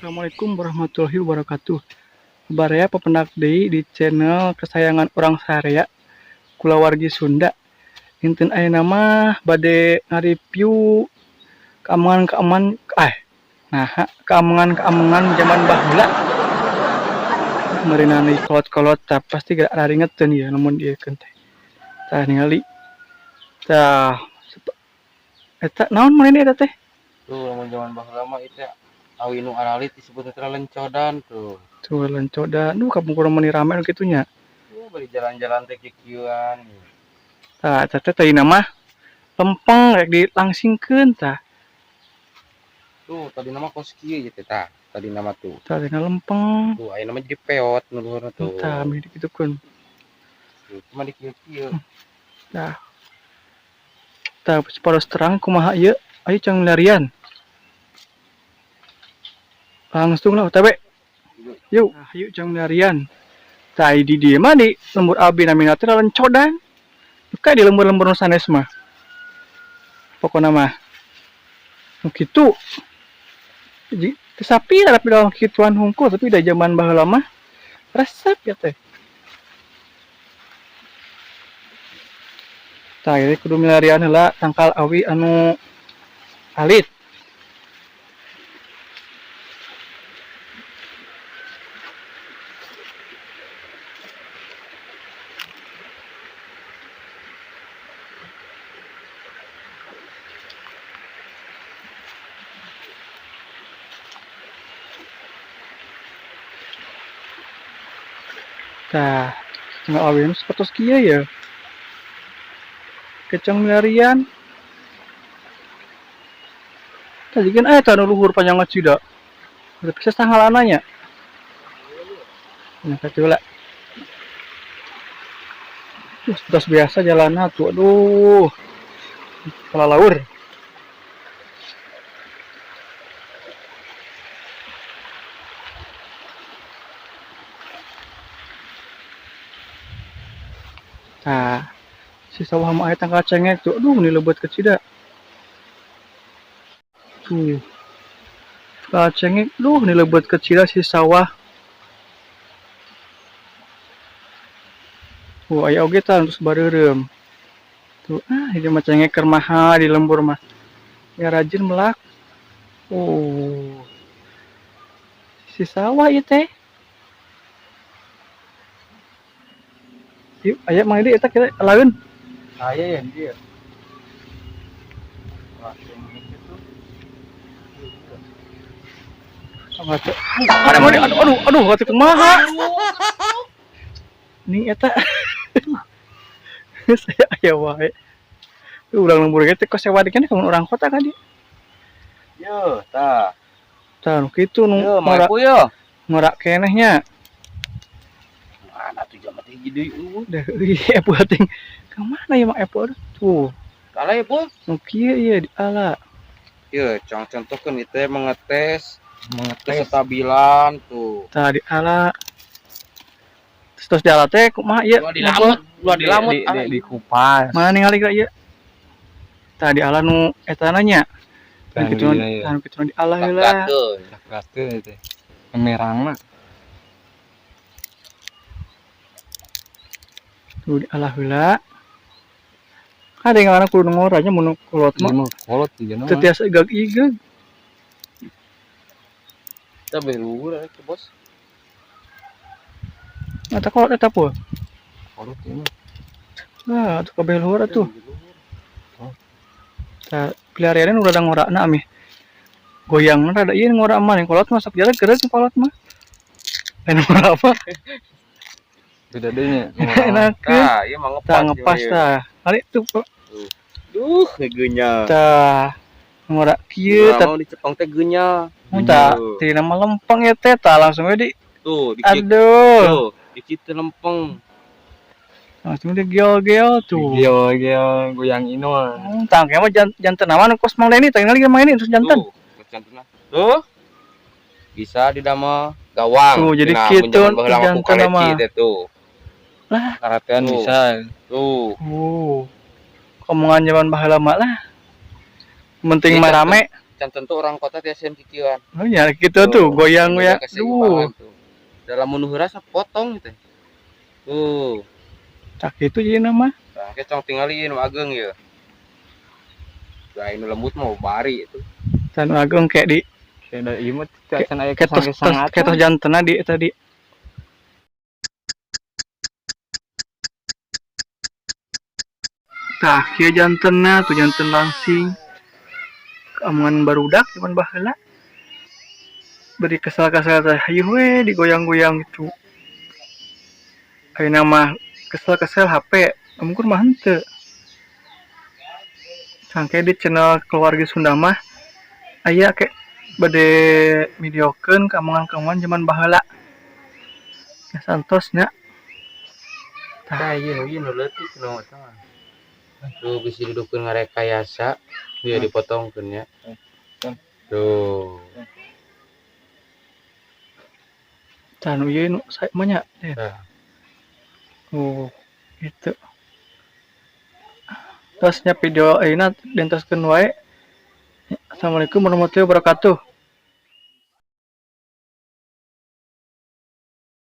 Assalamualaikum warahmatullahi wabarakatuh. Baraya pependak deui di channel kesayangan orang Sarea kulawargi Sunda. Inten ayeuna mah bade nge-review keamangan zaman baheula. Meurina ni kolot-kolot tah pasti gak raringeteun ya lamun diekeun teh. Tah ningali. Tah eta naon manehna eta teh? Tuh lamun zaman baheula mah itu awi nu aralit disebut teh lencodan tuh. Tuh lencodan, kampung kurang meni rame nu kitu nya. Ya bari jalan-jalan teh kikieuan. Tah eta teh tadina mah lempeng rek dilangsingkeun tah. Tuh tadi nama kos kieu ieu teh tah. Tadi nama tuh. Tadina lempeng. Tuh ayeuna mah jadi peot nu luhurna tuh. Tah mi dikitukeun. Tuh cuma di kieu-kieu. Tah. Tah paros terang kumaha ieu? Ayo cang larian. Langsung lah OTW. Yuk, yuk cang larian. Tah di dieu mah di lembur abi namina teh lencodan. Kayak di lembur-lembur nu sanes mah. Pokona mah. Nu kitu. Jadi sapi tapi dalam kituan hungkul tapi da zaman baheula mah resep ya teh. Tah ieu kudu milarian heula tangkal awi anu alit. Tah, nggak awin seperti kieu ya. Kecang milarian. Tadi kan eta nu luhur panjang cida. Udah bisa sanghalana nya. Nya kacula. Terus biasa jalanna tuh. Aduh. Kalalaur. Nah, si sawah mah aya tangkal cengek tuh. Aduh, ini lebat ke cida. Tuh. Tangkal cengek, duh, ini lebat ke cida si sawah. Tuh, aya oge tah terus bareureum. Tuh, ini mah cengek keur maha di lembur mah. Ya rajin melak. Oh. Si sawah ieu teh. Yuk, aya mah deui eta kira laeun. Aya ya dia. Aduh, atuh kumaha? Nih eta. Saya aya wae. Tuh urang lembur ge teh kos sewa dikeun ka orang kota kan dia. Yo, tah. Tah nu kitu nu ngora yo. Ngora keneh nya. Mana tuh jaman teh deui Dah ieu buat ting. Ka mana ya mak Epo tuh. Kalah ya, Bu. Nu kieu ieu di ala. Ieu contohkeun itu mengetes kestabilan tuh. Tah di ala. Terus di ala teh kumaha ieu? Di kupas. Mana ningali ka ieu? Tah di ala nu etana nya. Kan kitu anu kitu di ala heula. Gakeun teh. Merangna. Tuh di ala heula. Ada yang anak kudu ngoranya mun kolot mah. Kolot juga nama. Teu tiasa igag-igag. Kita beluhur ke bos. Eta kolot eta po. Kolot ini. Nah, atuh kabeh luhur atuh. Tah pilarian udah ada ngorana amih. Goyangna rada ieu ngora mah, kolot mah sok jalan geureuh kolot mah. Lain ngora apa? Beda deui nya. Enakeun. Tah, ieu mah Tah ngepas tah. Ari tuh. Duh, geunya. Tah ngora kieu tah mau dicepong teh geunya. Tah tina mah lempeng ya teh tah langsung we di. Tuh, aduh. Tuh, dicitu lempeng. Langsung di geol-geol tuh. Geol goyang ino. Tangke mah janten nama nu kos Mang Deni teh ngali mainin terus janten. Tuh. Bisa didamel gawang. Tuh, jadi kitu janten nama. Tuh. Lah, karatean bisa. Tuh. Omongan zaman baheula mah lah. Penting mah rame. can tentu orang kota teh sen kikieuan. Oh ya gitu tuh goyang ya. Menjaga keseimbangan tuh. Dalam menuh rasa potong gitu. Tuh. Cak itu jadi nama. Nah, kita cong tinggalin nu ageng ya. Ini lembut mau bari itu. Can agung kayak di Kayak ieu mah can aya ketos jantanna di tadi. Tah, kieu jantanna tuh jantan langsing. Keamungan barudak cuman baheula. Beri kesal-kesal teh hayu we digoyang-goyang gitu. Ayeuna mah kesel-kesel HP, mungkin mah henteu. Sangke di channel keluarga Sunda mah aya kayak bade videokeun keamungan-keamungan zaman baheula. Ya santos nya. Tah ieu nu leutik nu eta mah. Tuh bisa dudukeun ngarekayasa, dia dipotongkeun ya. Tuh. Can ieu nu sae mah nya. Nah. Oh, gitu. Terusnya video ayeuna dentoskeun wae. Assalamualaikum warahmatullahi wabarakatuh.